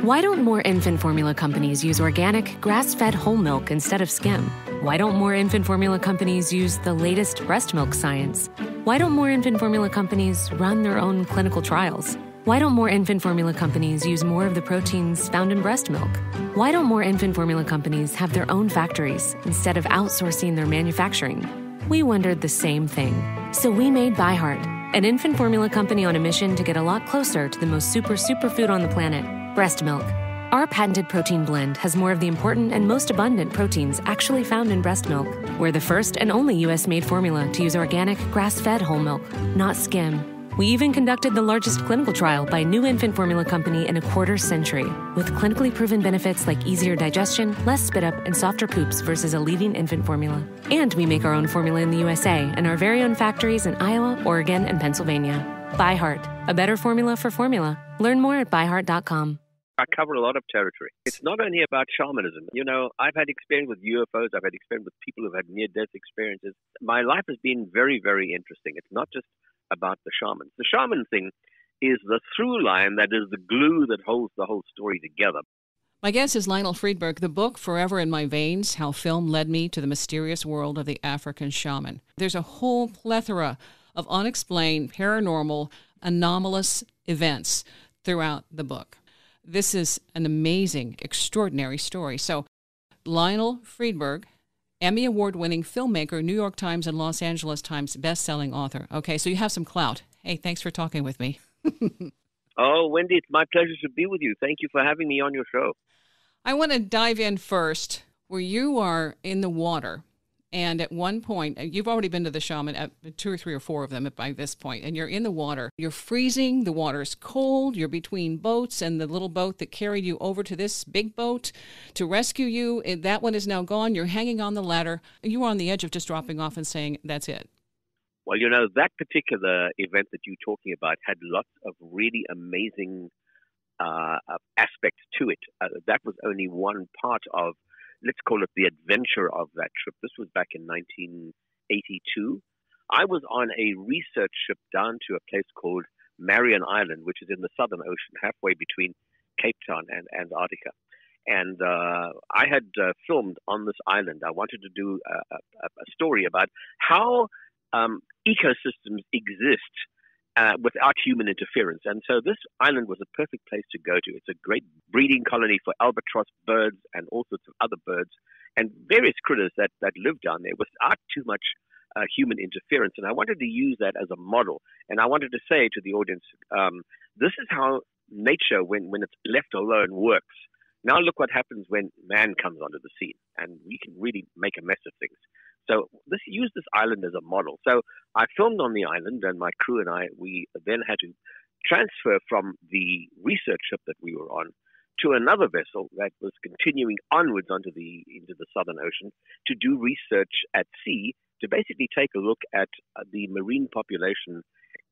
Why don't more infant formula companies use organic, grass-fed whole milk instead of skim? Why don't more infant formula companies use the latest breast milk science? Why don't more infant formula companies run their own clinical trials? Why don't more infant formula companies use more of the proteins found in breast milk? Why don't more infant formula companies have their own factories instead of outsourcing their manufacturing? We wondered the same thing. So we made ByHeart, an infant formula company on a mission to get a lot closer to the most superfood on the planet, breast milk. Our patented protein blend has more of the important and most abundant proteins actually found in breast milk. We're the first and only U.S.-made formula to use organic, grass-fed whole milk, not skim. We even conducted the largest clinical trial by a new infant formula company in a quarter century, with clinically proven benefits like easier digestion, less spit up, and softer poops versus a leading infant formula. And we make our own formula in the USA and our very own factories in Iowa, Oregon, and Pennsylvania. ByHeart, a better formula for formula. Learn more at byheart.com. I cover a lot of territory. It's not only about shamanism. You know, I've had experience with UFOs. I've had experience with people who've had near-death experiences. My life has been very, very interesting. It's not just about the shamans. The shaman thing is the through line that is the glue that holds the whole story together. My guest is Lionel Friedberg. The book, Forever in My Veins, How Film Led Me to the Mysterious World of the African Shaman. There's a whole plethora of unexplained, paranormal, anomalous events throughout the book. This is an amazing, extraordinary story. So, Lionel Friedberg, Emmy Award-winning filmmaker, New York Times and Los Angeles Times best-selling author. Okay, so you have some clout. Hey, thanks for talking with me. Oh, Wendy, it's my pleasure to be with you. Thank you for having me on your show. I want to dive in first where you are in the water. And at one point, you've already been to the shaman, at 2 or 3 or 4 of them by this point, and you're in the water. You're freezing, the water's cold, you're between boats, and the little boat that carried you over to this big boat to rescue you, that one is now gone. You're hanging on the ladder. You were on the edge of just dropping off and saying, that's it. Well, you know, that particular event that you're talking about had lots of really amazing aspects to it. That was only one part of, let's call it, the adventure of that trip. This was back in 1982. I was on a research ship down to a place called Marion Island, which is in the Southern Ocean, halfway between Cape Town and Antarctica. And I had filmed on this island. I wanted to do a story about how ecosystems exist without human interference. And so this island was a perfect place to go to. It's a great breeding colony for albatross birds and all sorts of other birds and various critters that live down there without too much human interference. And I wanted to use that as a model. And I wanted to say to the audience, this is how nature, when it's left alone, works. Now look what happens when man comes onto the scene, and we can really make a mess of things. So use this island as a model. So I filmed on the island, and my crew and I, we then had to transfer from the research ship that we were on to another vessel that was continuing onwards into the Southern Ocean to do research at sea, to basically take a look at the marine population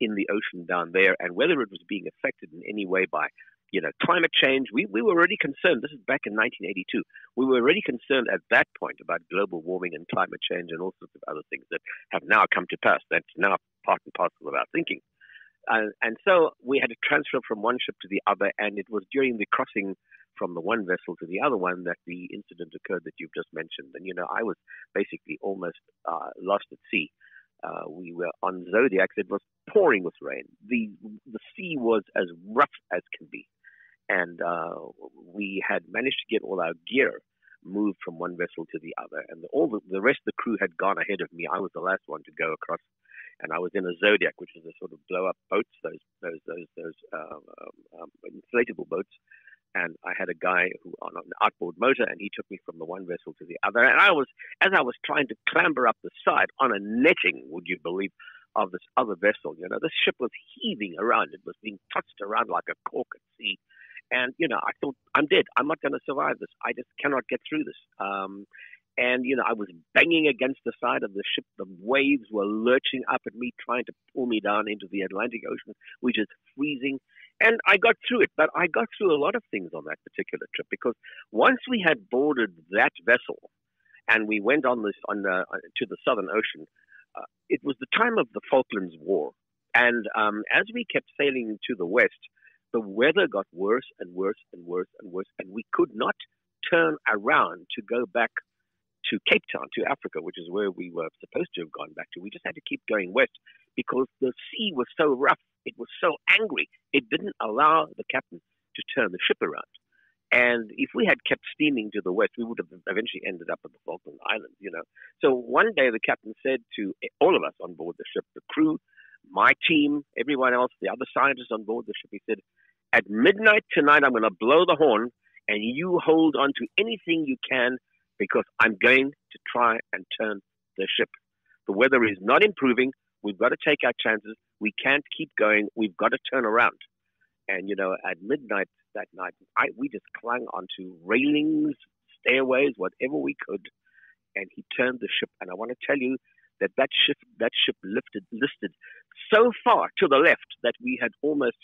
in the ocean down there and whether it was being affected in any way by climate change. We were already concerned. This is back in 1982. We were already concerned at that point about global warming and climate change and all sorts of other things that have now come to pass. That's now part and parcel of our thinking. And so we had to transfer from one ship to the other, and it was during the crossing from the one vessel to the other one that the incident occurred that you've just mentioned. And, I was basically almost lost at sea. We were on Zodiac. It was pouring with rain. The sea was as rough as can be. And we had managed to get all our gear moved from one vessel to the other. And the rest of the crew had gone ahead of me. I was the last one to go across. And I was in a Zodiac, which is a sort of blow-up boats, those inflatable boats. And I had a guy who on an outboard motor, and he took me from the one vessel to the other. And as I was trying to clamber up the side on a netting, would you believe, of this other vessel, this ship was heaving around. It was being tossed around like a cork at sea. And, I thought, I'm dead. I'm not going to survive this. I just cannot get through this. And, I was banging against the side of the ship. The waves were lurching up at me, trying to pull me down into the Atlantic Ocean, which is freezing. And I got through it, but I got through a lot of things on that particular trip, because once we had boarded that vessel and we went to the Southern Ocean, it was the time of the Falklands War. And as we kept sailing to the west, the weather got worse and worse and worse and worse, and we could not turn around to go back to Cape Town, to Africa, which is where we were supposed to have gone back to. We just had to keep going west because the sea was so rough. It was so angry. It didn't allow the captain to turn the ship around. And if we had kept steaming to the west, we would have eventually ended up at the Falkland Islands, you know. So one day the captain said to all of us on board the ship, the crew, my team, everyone else, the other scientists on board the ship, he said, at midnight tonight, I'm going to blow the horn and you hold on to anything you can because I'm going to try and turn the ship. The weather is not improving. We've got to take our chances. We can't keep going. We've got to turn around. And, you know, at midnight that night, we just clung onto railings, stairways, whatever we could. And he turned the ship. And I want to tell you that ship listed so far to the left that we had almost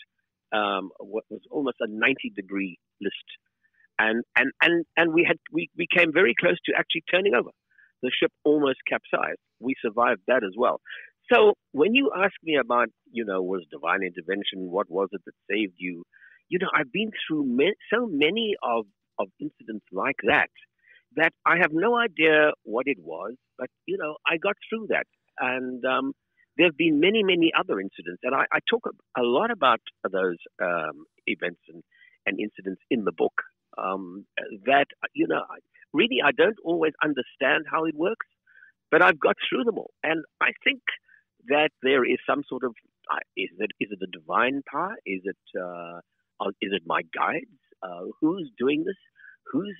what was almost a 90-degree list. And we came very close to actually turning over. The ship almost capsized. We survived that as well. So when you ask me about, you know, was divine intervention, what was it that saved you? You know, I've been through so many of incidents like that I have no idea what it was, but, you know, I got through that. And there have been many, many other incidents. And I talk a lot about those events and incidents in the book that, you know, really I don't always understand how it works, but I've got through them all. And I think that there is some sort of, is it a divine power? Is it my guides? Who's doing this? Who's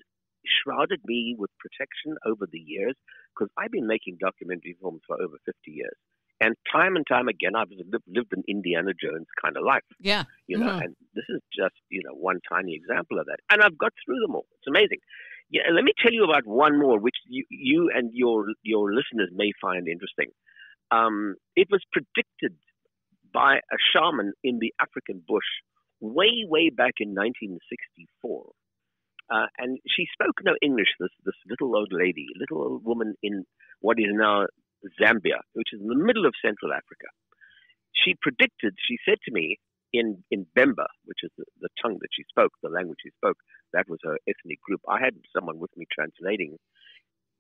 shrouded me with protection over the years? Because I've been making documentary films for over 50 years. And time again, I've lived an Indiana Jones kind of life. Yeah. You know, and this is just, you know, one tiny example of that. And I've got through them all. It's amazing. Yeah, let me tell you about one more, which you and your listeners may find interesting. It was predicted by a shaman in the African bush way back in 1964. And she spoke no English, this little old lady, little old woman in what is now Zambia, which is in the middle of Central Africa. She said to me in Bemba, which is the tongue that she spoke, the language she spoke, that was her ethnic group. I had someone with me translating.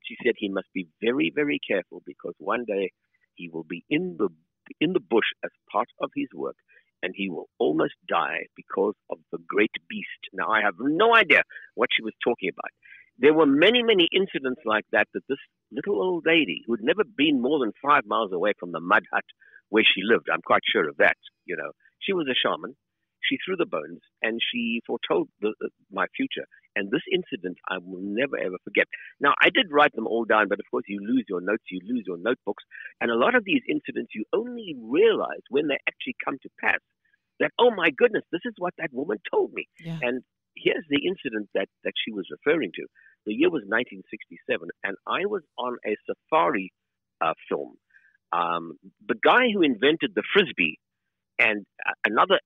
She said he must be very, very careful because one day he will be in the bush as part of his work and he will almost die because of the great beast. Now, I have no idea what she was talking about. There were many, many incidents like that this little old lady who had never been more than 5 miles away from the mud hut where she lived, I'm quite sure of that, you know. She was a shaman. She threw the bones and she foretold my future. And this incident I will never, ever forget. Now, I did write them all down, but of course you lose your notes, you lose your notebooks. And a lot of these incidents you only realize when they actually come to pass that, oh my goodness, this is what that woman told me. Yeah. And here's the incident that she was referring to. The year was 1967, and I was on a safari film. The guy who invented the Frisbee and another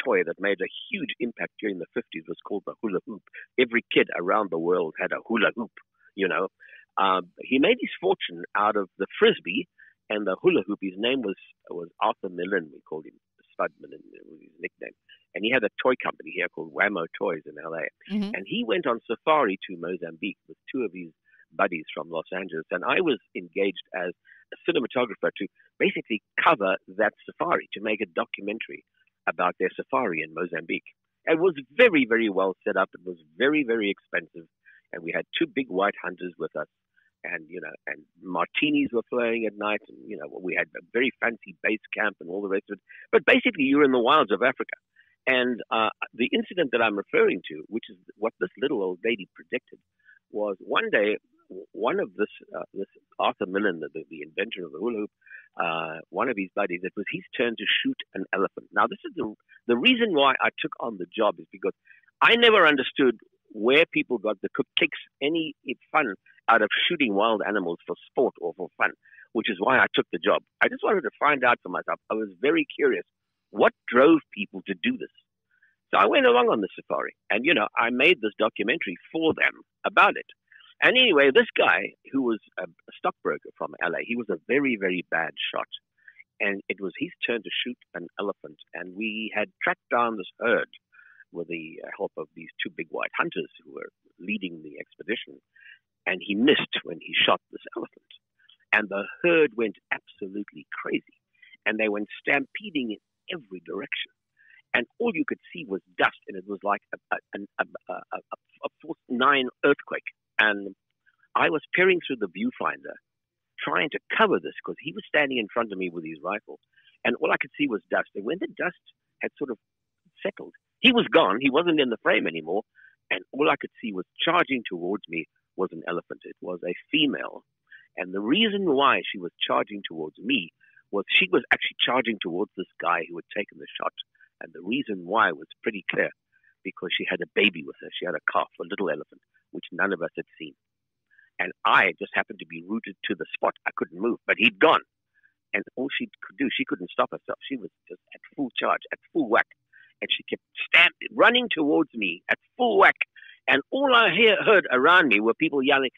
toy that made a huge impact during the 50s was called the hula hoop. Every kid around the world had a hula hoop, you know. He made his fortune out of the Frisbee and the hula hoop. His name was Arthur Millen. We called him Spud Millen, was his nickname. And he had a toy company here called Whammo Toys in LA. Mm-hmm. And he went on safari to Mozambique with two of his buddies from Los Angeles. And I was engaged as a cinematographer to basically cover that safari, to make a documentary about their safari in Mozambique. It was very, very well set up. It was very, very expensive. And we had two big white hunters with us. And, you know, and martinis were flowing at night. And, you know, we had a very fancy base camp and all the rest of it. But basically, you're in the wilds of Africa. And the incident that I'm referring to, which is what this little old lady predicted, was one day, one of this Arthur Millen, the inventor of the hula hoop, one of his buddies, it was his turn to shoot an elephant. Now, this is the reason why I took on the job is because I never understood where people got the kicks, any fun out of shooting wild animals for sport or for fun, which is why I took the job. I just wanted to find out for myself. I was very curious. What drove people to do this? So I went along on the safari and, you know, I made this documentary for them about it. And anyway, this guy who was a stockbroker from LA, he was a very, very bad shot. and it was his turn to shoot an elephant. And we had tracked down this herd with the help of these two big white hunters who were leading the expedition. And he missed when he shot this elephant. And the herd went absolutely crazy. And they went stampeding in every direction. And all you could see was dust, and it was like a force 9 earthquake. And I was peering through the viewfinder, trying to cover this, because he was standing in front of me with his rifle. And all I could see was dust. And when the dust had sort of settled, he was gone. He wasn't in the frame anymore. And all I could see was charging towards me was an elephant. It was a female. And the reason why she was charging towards me was she was actually charging towards this guy who had taken the shot. And the reason why was pretty clear, because she had a baby with her. She had a calf, a little elephant, which none of us had seen. And I just happened to be rooted to the spot. I couldn't move, but he'd gone. And all she could do, she couldn't stop herself. She was just at full charge, at full whack. And she kept running towards me at full whack. And all I heard around me were people yelling,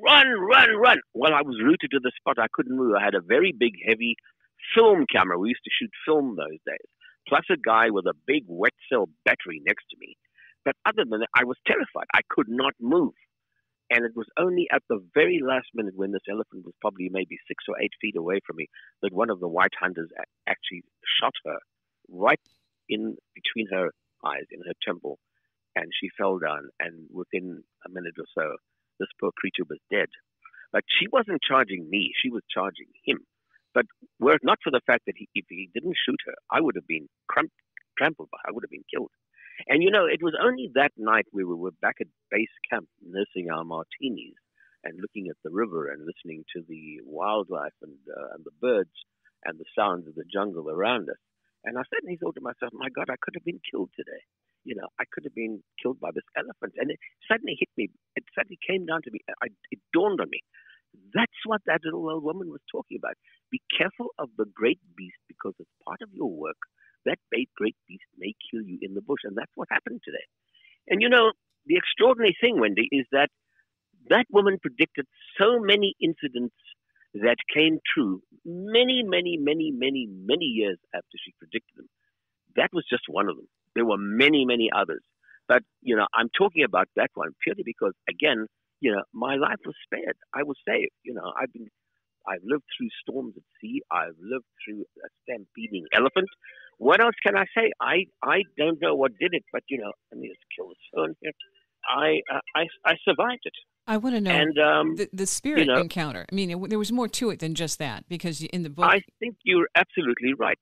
"Run, run, run." Well, I was rooted to the spot. I couldn't move. I had a very big, heavy film camera. We used to shoot film those days. Plus a guy with a big wet cell battery next to me. But other than that, I was terrified. I could not move. And it was only at the very last minute, when this elephant was probably maybe 6 or 8 feet away from me, that one of the white hunters actually shot her right in between her eyes, in her temple. And she fell down. And within a minute or so, this poor creature was dead. But she wasn't charging me. She was charging him. But were it not for the fact that if he didn't shoot her, I would have been trampled by her. I would have been killed. And, it was only that night where we were back at base camp nursing our martinis and looking at the river and listening to the wildlife and the birds and the sounds of the jungle around us. And I suddenly thought to myself, my God, I could have been killed today. I could have been killed by this elephant. And it suddenly hit me. It suddenly came down to me. It dawned on me. That's what that little old woman was talking about. Be careful of the great beast, because it's part of your work. That great beast may kill you in the bush. And that's what happened today. And the extraordinary thing, Wendy, is that woman predicted so many incidents that came true many, many, many, many, many years after she predicted them. That was just one of them. There were many, many others. But, I'm talking about that one purely because, again, my life was spared. I was saved. I've lived through storms at sea. I've lived through a stampeding elephant. What else can I say? I don't know what did it, but let me just kill this phone here. I survived it. I want to know and, the spirit encounter. I mean, there was more to it than just that, because in the book, I think you're absolutely right.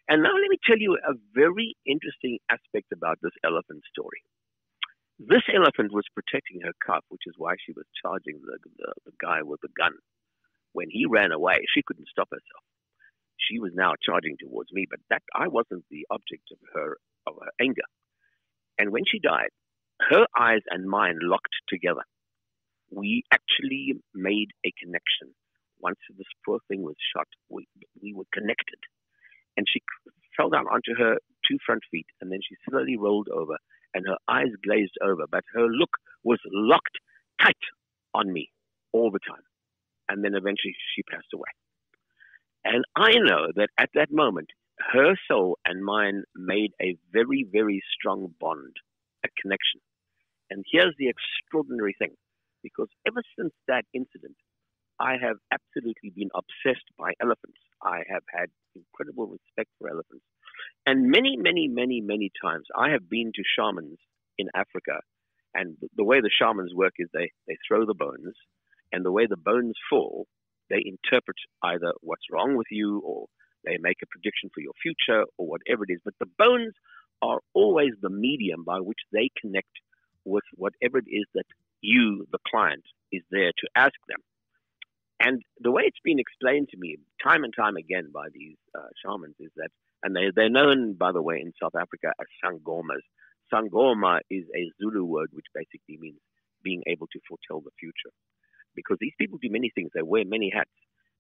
And now let me tell you a very interesting aspect about this elephant story. This elephant was protecting her calf, which is why she was charging the guy with the gun. When he ran away, she couldn't stop herself. She was now charging towards me, but that I wasn't the object of her anger. And when she died, her eyes and mine locked together. We actually made a connection. Once this poor thing was shot, we were connected. And she fell down onto her 2 front feet, and then she slowly rolled over, and her eyes glazed over, but her look was locked tight on me all the time. And then eventually she passed away. And I know that at that moment, her soul and mine made a very, very strong bond, a connection. And here's the extraordinary thing, because ever since that incident, I have absolutely been obsessed by elephants. I have had incredible respect for elephants. And many, many, many, many times I have been to shamans in Africa, and the way the shamans work is they throw the bones, and the way the bones fall, they interpret either what's wrong with you, or they make a prediction for your future, or whatever it is. But the bones are always the medium by which they connect with whatever it is that you, the client, is there to ask them. And the way it's been explained to me time and time again by these shamans is that, and they're known, by the way, in South Africa as sangomas. Sangoma is a Zulu word which basically means being able to foretell the future. Because these people do many things. They wear many hats.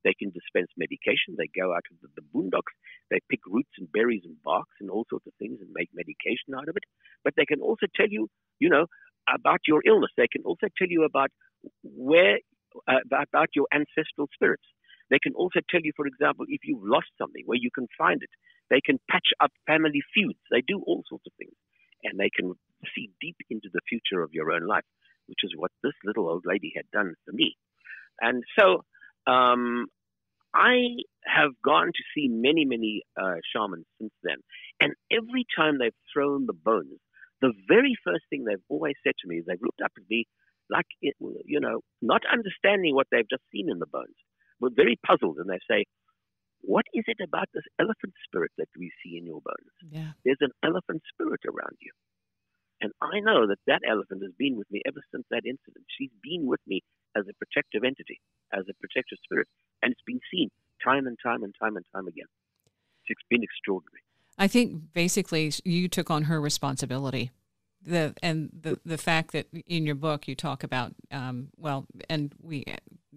They can dispense medication. They go out to the boondocks. They pick roots and berries and barks and all sorts of things and make medication out of it. But they can also tell you, about your illness. They can also tell you about about your ancestral spirits. They can also tell you, for example, if you've lost something, where you can find it. They can patch up family feuds. They do all sorts of things. And they can see deep into the future of your own life, which is what this little old lady had done for me. And so I have gone to see many, many shamans since then. And every time they've thrown the bones, the very first thing they've always said to me is they've looked up at me like, not understanding what they've just seen in the bones, but very puzzled. And they say, what is it about this elephant spirit that we see in your bones? Yeah. There's an elephant spirit around you. And I know that that elephant has been with me ever since that incident. She's been with me as a protective entity, as a protective spirit. And it's been seen time and time and time and time again. It's been extraordinary. I think basically you took on her responsibility. The fact that in your book you talk about, and we,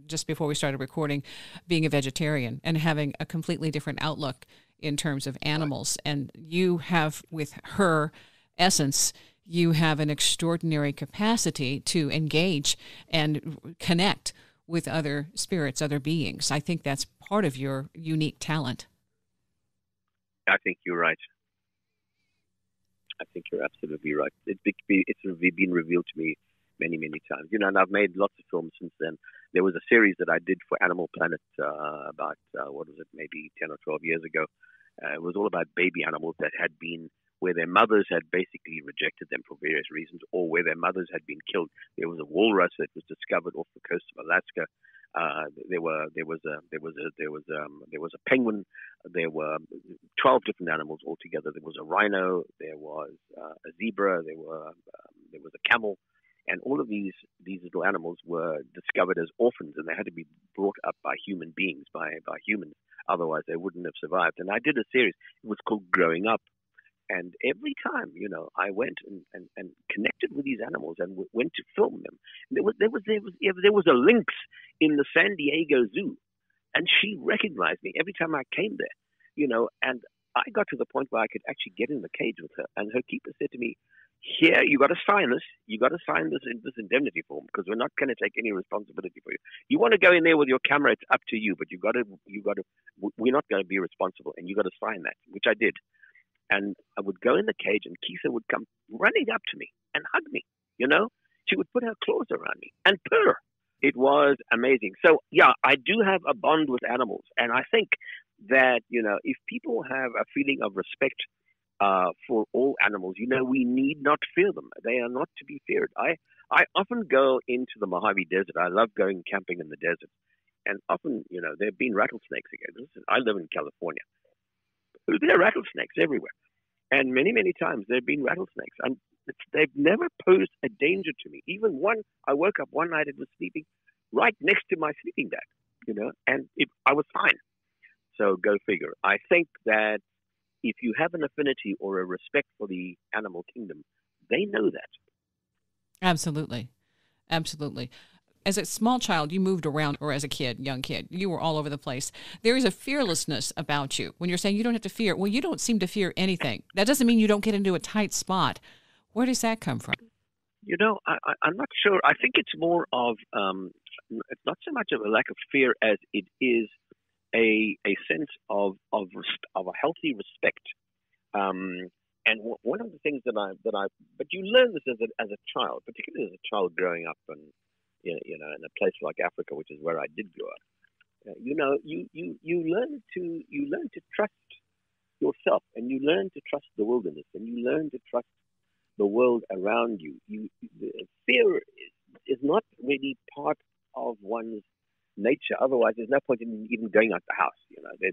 just before we started recording, being a vegetarian and having a completely different outlook in terms of animals. And you have, with her essence, you have an extraordinary capacity to engage and connect with other spirits, other beings. I think that's part of your unique talent. I think you're right. I think you're absolutely right. It's been revealed to me many, many times. And I've made lots of films since then. There was a series that I did for Animal Planet about, maybe 10 or 12 years ago. It was all about baby animals that had been, where their mothers had basically rejected them for various reasons, or where their mothers had been killed. There was a walrus that was discovered off the coast of Alaska. There was a penguin. There were 12 different animals altogether. There was a rhino. There was a zebra. There was a camel, and all of these little animals were discovered as orphans, and they had to be brought up by human beings, by humans. Otherwise, they wouldn't have survived. And I did a series. It was called Growing Up. And every time, I went and connected with these animals and went to film them. There was a lynx in the San Diego Zoo, and she recognized me every time I came there, and I got to the point where I could actually get in the cage with her. And her keeper said to me, "Here, you got to sign this. You got to sign this indemnity form, because we're not going to take any responsibility for you. You want to go in there with your camera, it's up to you, but we're not going to be responsible, and you got to sign that," which I did. And I would go in the cage, and Keitha would come running up to me and hug me, She would put her claws around me and purr. It was amazing. So, yeah, I do have a bond with animals. And I think that, if people have a feeling of respect for all animals, we need not fear them. They are not to be feared. I often go into the Mojave Desert. I love going camping in the desert. And often, there have been rattlesnakes again. I live in California. There are rattlesnakes everywhere. And many, many times there have been rattlesnakes. And they've never posed a danger to me. Even one, I woke up one night and was sleeping right next to my sleeping bag, and I was fine. So go figure. I think that if you have an affinity or a respect for the animal kingdom, they know that. Absolutely. Absolutely. As a small child, you moved around, or as a young kid, you were all over the place. There is a fearlessness about you. When you're saying you don't have to fear, well, you don't seem to fear anything. That doesn't mean you don't get into a tight spot. Where does that come from? I'm not sure. I think it's more of, it's not so much of a lack of fear as it is a sense of a healthy respect. And one of the things but you learn this as a child, particularly as a child growing up and, in a place like Africa, which is where I did grow up. You learn to trust yourself, and you learn to trust the wilderness, and you learn to trust the world around you. Fear is not really part of one's nature. Otherwise, there's no point in even going out the house,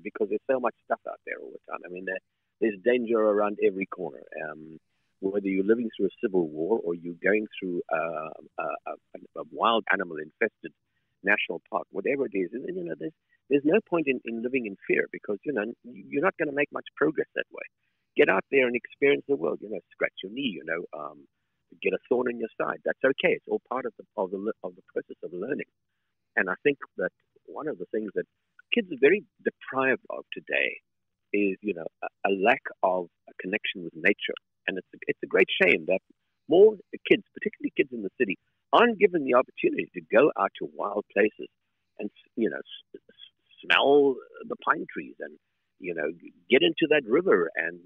because there's so much stuff out there all the time. I mean, there's danger around every corner. Whether you're living through a civil war or you're going through a wild animal-infested national park, whatever it is, there's no point in living in fear, because, you're not going to make much progress that way. Get out there and experience the world, scratch your knee, get a thorn in your side. That's okay. It's all part of the process of learning. And I think that one of the things that kids are very deprived of today is, a lack of a connection with nature. And it's a great shame that more kids, particularly kids in the city, aren't given the opportunity to go out to wild places and, smell fell the pine trees and, get into that river and,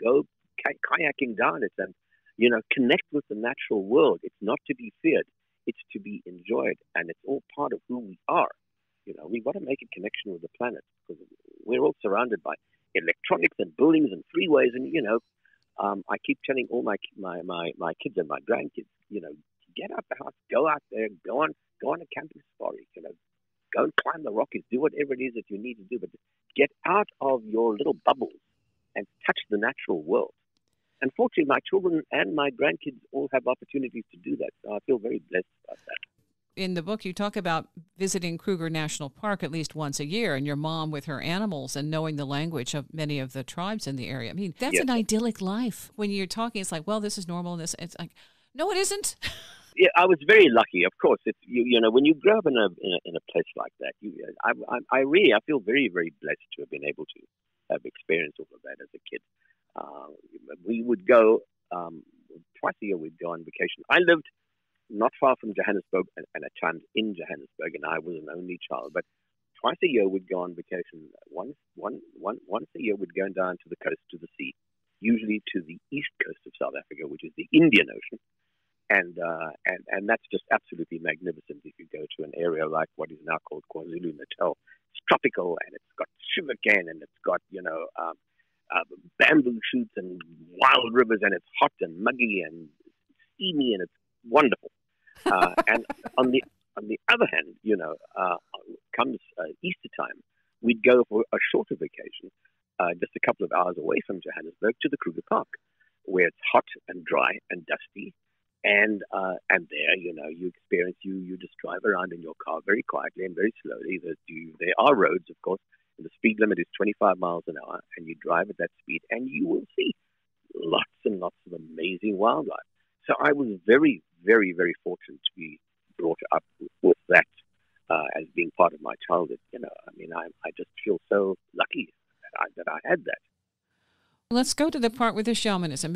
go kayaking down it and, connect with the natural world. It's not to be feared. It's to be enjoyed. And it's all part of who we are. We've got to make a connection with the planet because we're all surrounded by electronics and buildings and freeways. And, I keep telling all my kids and my grandkids, get out the house, go out there, go on a camping safari, go and climb the Rockies, do whatever it is that you need to do, but get out of your little bubbles and touch the natural world. Unfortunately, my children and my grandkids all have opportunities to do that, so I feel very blessed about that. In the book, you talk about visiting Kruger National Park at least once a year and your mom with her animals and knowing the language of many of the tribes in the area. I mean, that's an idyllic life. When you're talking, it's like, well, this is normal. It's like, no, it isn't. Yeah, I was very lucky. Of course, it's when you grow up in a place like that, I feel very, very blessed to have been able to have experienced all of that as a kid. We would go twice a year. We'd go on vacation. I lived not far from Johannesburg, and at times in Johannesburg, and I was an only child. But twice a year we'd go on vacation. Once a year we'd go down to the coast, to the sea, usually to the east coast of South Africa, which is the Indian Ocean, and that's just absolutely magnificent. If you go to an area like what is now called KwaZulu-Natal, it's tropical and it's got sugarcane and it's got bamboo shoots and wild rivers, and it's hot and muggy and steamy and it's wonderful. And on the other hand, comes Easter time, we'd go for a shorter vacation, just a couple of hours away from Johannesburg, to the Kruger Park, where it's hot and dry and dusty, and there, you experience you just drive around in your car very quietly and very slowly. There are roads, of course, and the speed limit is 25 miles an hour, and you drive at that speed, and you will see lots and lots of amazing wildlife. So I was very, very, very fortunate to be brought up with that as being part of my childhood. I just feel so lucky that I had that. Let's go to the part with the shamanism,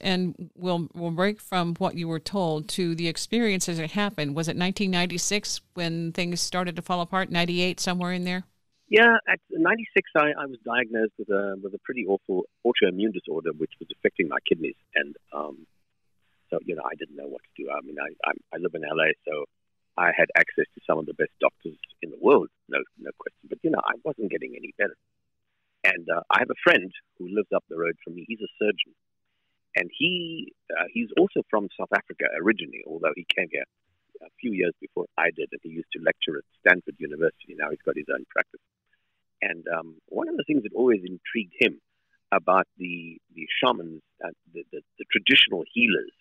and we'll break from what you were told to the experience as it happened. Was it 1996 when things started to fall apart? 98, somewhere in there? Yeah, at 96, I was diagnosed with a pretty awful autoimmune disorder, which was affecting my kidneys, and so I didn't know what to do. I live in LA, so I had access to some of the best doctors in the world, no question. But I wasn't getting any better. And I have a friend who lives up the road from me. He's a surgeon, and he's also from South Africa originally, although he came here a few years before I did, and he used to lecture at Stanford University. Now he's got his own practice. And one of the things that always intrigued him about the shamans, the traditional healers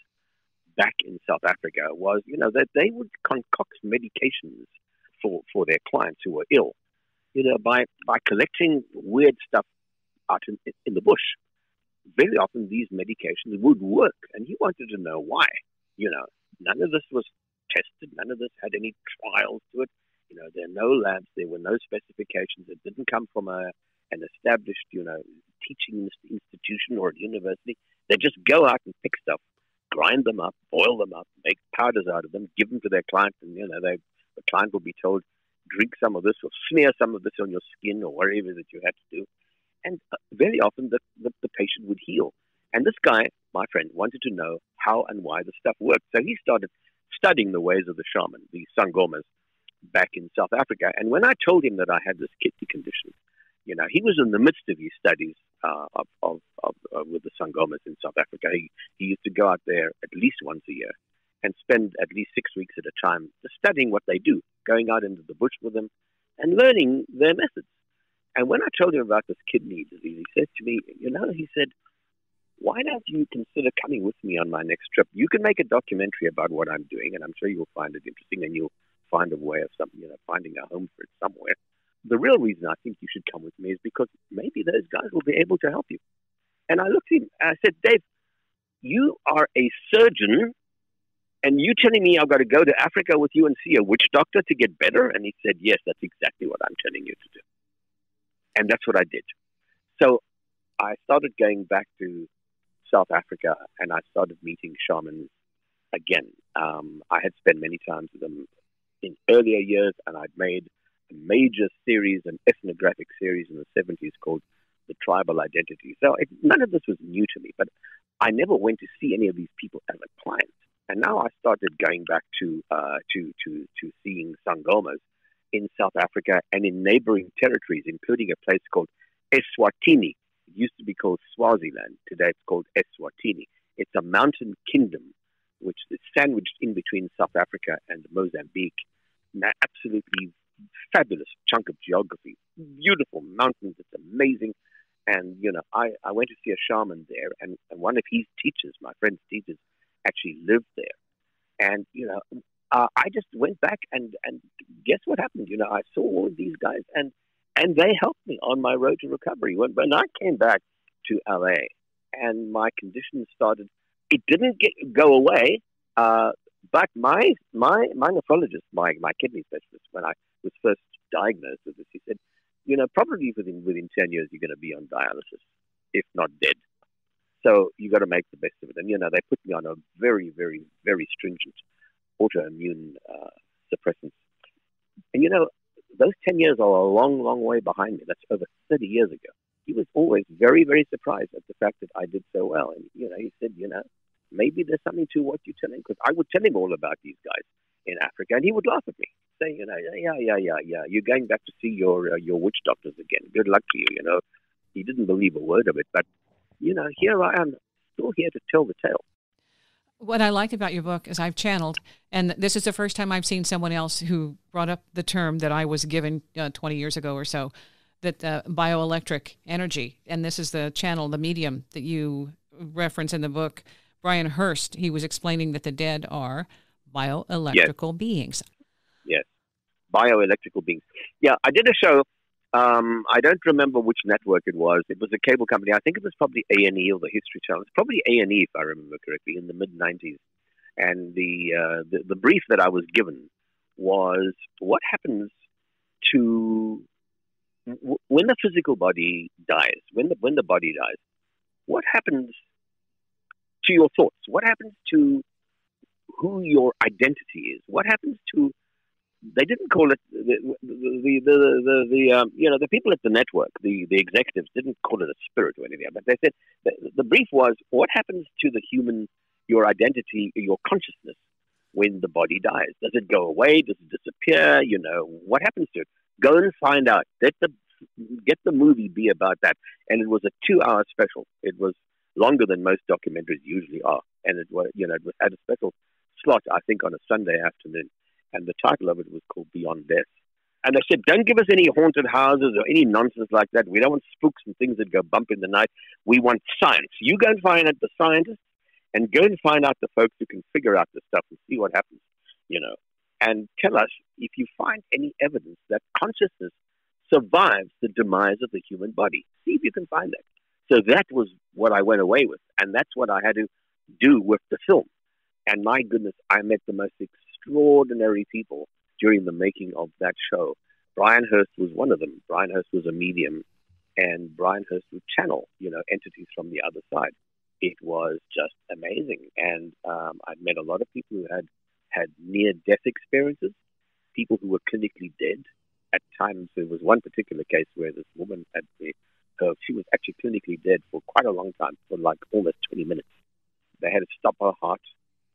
back in South Africa, was that they would concoct medications for their clients who were ill, by collecting weird stuff out in the bush. Very often these medications would work, and he wanted to know why. None of this was tested. None of this had any trials to it. There are no labs. There were no specifications. It didn't come from an established, teaching institution or a university. They just go out and pick stuff, grind them up, boil them up, make powders out of them, give them to their client, and the client will be told, drink some of this or smear some of this on your skin or whatever that you had to do. And very often the patient would heal. And this guy, my friend, wanted to know how and why the stuff worked. So he started studying the ways of the shaman, the sangomas, back in South Africa. And when I told him that I had this kidney condition, he was in the midst of his studies with the sangomas in South Africa. He used to go out there at least once a year and spend at least 6 weeks at a time just studying what they do, going out into the bush with them and learning their methods. And when I told him about this kidney disease, he said to me, he said, why don't you consider coming with me on my next trip? You can make a documentary about what I'm doing, and I'm sure you'll find it interesting, and you'll find a way of finding a home for it somewhere. The real reason I think you should come with me is because maybe those guys will be able to help you. And I looked at him and I said, Dave, you are a surgeon, and you telling me I've got to go to Africa with you and see a witch doctor to get better? And he said, yes, that's exactly what I'm telling you to do. And that's what I did. So I started going back to South Africa, and I started meeting shamans again. I had spent many times with them in earlier years, and I'd made major series, an ethnographic series in the 70s called The Tribal Identity. So none of this was new to me, but I never went to see any of these people as a client. And now I started going back to seeing Sangomas in South Africa and in neighboring territories, including a place called Eswatini. It used to be called Swaziland. Today it's called Eswatini. It's a mountain kingdom which is sandwiched in between South Africa and Mozambique. An absolutely fabulous chunk of geography. Beautiful mountains. It's amazing. And, I went to see a shaman there, and one of his teachers, my friend's teachers, actually lived there. And, I just went back and guess what happened? I saw all of these guys and they helped me on my road to recovery. When I came back to LA and my condition started, it didn't go away, but my nephrologist, my kidney specialist, when I was first diagnosed with this, he said, probably within 10 years you're going to be on dialysis, if not dead. So you got to make the best of it. And, they put me on a very, very, very stringent autoimmune suppressants. And, those 10 years are a long, long way behind me. That's over 30 years ago. He was always very, very surprised at the fact that I did so well. And, he said, maybe there's something to what you're telling. Because I would tell him all about these guys in Africa, and he would laugh at me, saying, yeah, you're going back to see your witch doctors again. Good luck to you, He didn't believe a word of it. But, here I am, still here to tell the tale. What I liked about your book is I've channeled, and this is the first time I've seen someone else who brought up the term that I was given 20 years ago or so, that bioelectric energy. And this is the channel, the medium that you reference in the book. Brian Hurst, he was explaining that the dead are bioelectrical beings. Yes, bioelectrical beings. Yeah, I did a show. I don't remember which network it was. It was a cable company. I think it was probably A&E or the History Channel. It's probably A&E, if I remember correctly, in the mid-90s. And the brief that I was given was, what happens to when the physical body dies, when the body dies, what happens to your thoughts? What happens to who your identity is? What happens to, they didn't call it the people at the network, the executives didn't call it a spirit or anything, but they said the brief was, what happens to the human, your identity, your consciousness when the body dies? Does it go away? Does it disappear? What happens to it? Go and find out. Get the movie be about that. And it was a 2-hour special. It was longer than most documentaries usually are, and it was had a special slot, I think, on a Sunday afternoon. And the title of it was called Beyond Death. And they said, don't give us any haunted houses or any nonsense like that. We don't want spooks and things that go bump in the night. We want science. You go and find out the scientists and go and find out the folks who can figure out this stuff and see what happens, And tell us if you find any evidence that consciousness survives the demise of the human body. See if you can find that. So that was what I went away with. And that's what I had to do with the film. And my goodness, I met the most extraordinary people during the making of that show. Brian Hurst was one of them. Brian Hurst was a medium, and Brian Hurst would channel, entities from the other side. It was just amazing. And I met a lot of people who had near-death experiences, people who were clinically dead. At times, there was one particular case where this woman she was actually clinically dead for quite a long time, for like almost 20 minutes. They had to stop her heart,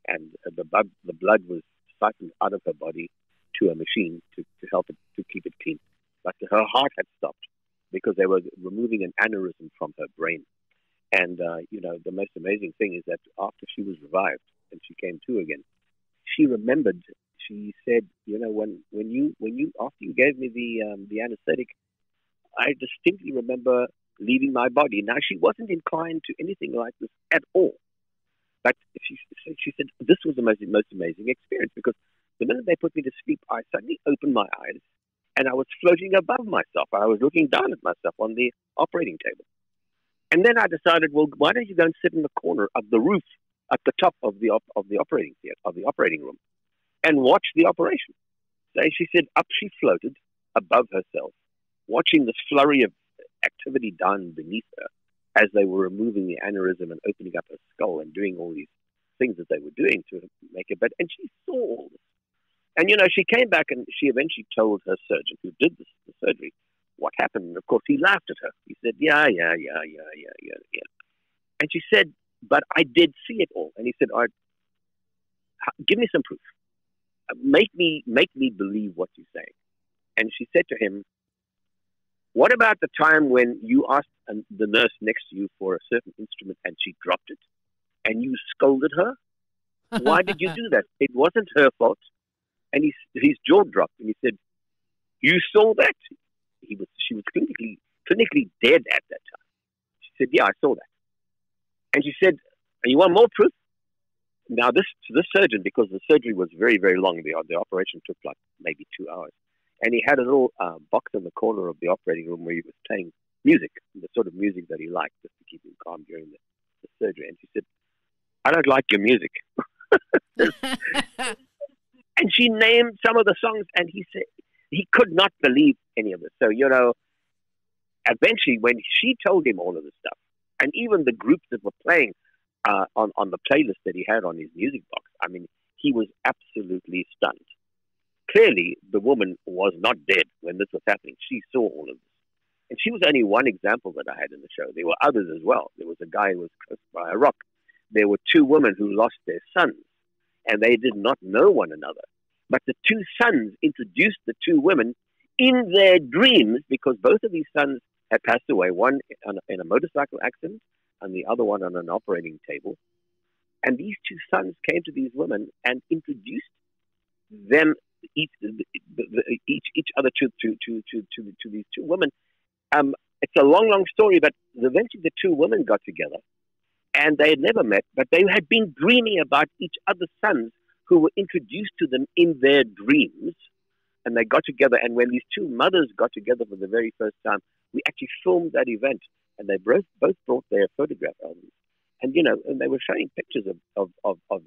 and the blood was siphoned out of her body to a machine to help it, to keep it clean. But her heart had stopped because they were removing an aneurysm from her brain. And, the most amazing thing is that after she was revived and she came to again, she remembered, she said, when you after you gave me the anesthetic, I distinctly remember leaving my body. Now, she wasn't inclined to anything like this at all. But she said, this was the most amazing experience, because the minute they put me to sleep, I suddenly opened my eyes and I was floating above myself. I was looking down at myself on the operating table. And then I decided, well, why don't you go and sit in the corner of the roof at the top of the operating theater, of the operating room, and watch the operation. So she said, up she floated above herself, watching this flurry of activity done beneath her as they were removing the aneurysm and opening up her skull and doing all these things that they were doing to make it better. And she saw all this. And, she came back and she eventually told her surgeon who did the surgery what happened. And, of course, he laughed at her. He said, yeah. And she said, but I did see it all. And he said, all right, give me some proof. Make me believe what you're saying. And she said to him, what about the time when you asked the nurse next to you for a certain instrument and she dropped it and you scolded her? Why did you do that? It wasn't her fault. And his jaw dropped and he said, you saw that? She was clinically dead at that time. She said, yeah, I saw that. And she said, and you want more proof? Now this surgeon, because the surgery was very, very long, the operation took like maybe 2 hours. And he had a little box in the corner of the operating room where he was playing music, the sort of music that he liked, just to keep him calm during the surgery. And she said, I don't like your music. And she named some of the songs, and he said he could not believe any of it. So, eventually when she told him all of this stuff, and even the groups that were playing on the playlist that he had on his music box, I mean, he was absolutely stunned. Clearly, the woman was not dead when this was happening. She saw all of this. And she was only one example that I had in the show. There were others as well. There was a guy who was crushed by a rock. There were 2 women who lost their sons, and they did not know one another. But the 2 sons introduced the 2 women in their dreams, because both of these sons had passed away, one in a motorcycle accident and the other one on an operating table. And these 2 sons came to these women and introduced them each other to these 2 women. It's a long story, but eventually the 2 women got together, and they had never met, but they had been dreaming about each other's sons who were introduced to them in their dreams, and they got together. And when these 2 mothers got together for the very first time, we actually filmed that event, and they both brought their photograph albums, and and they were showing pictures of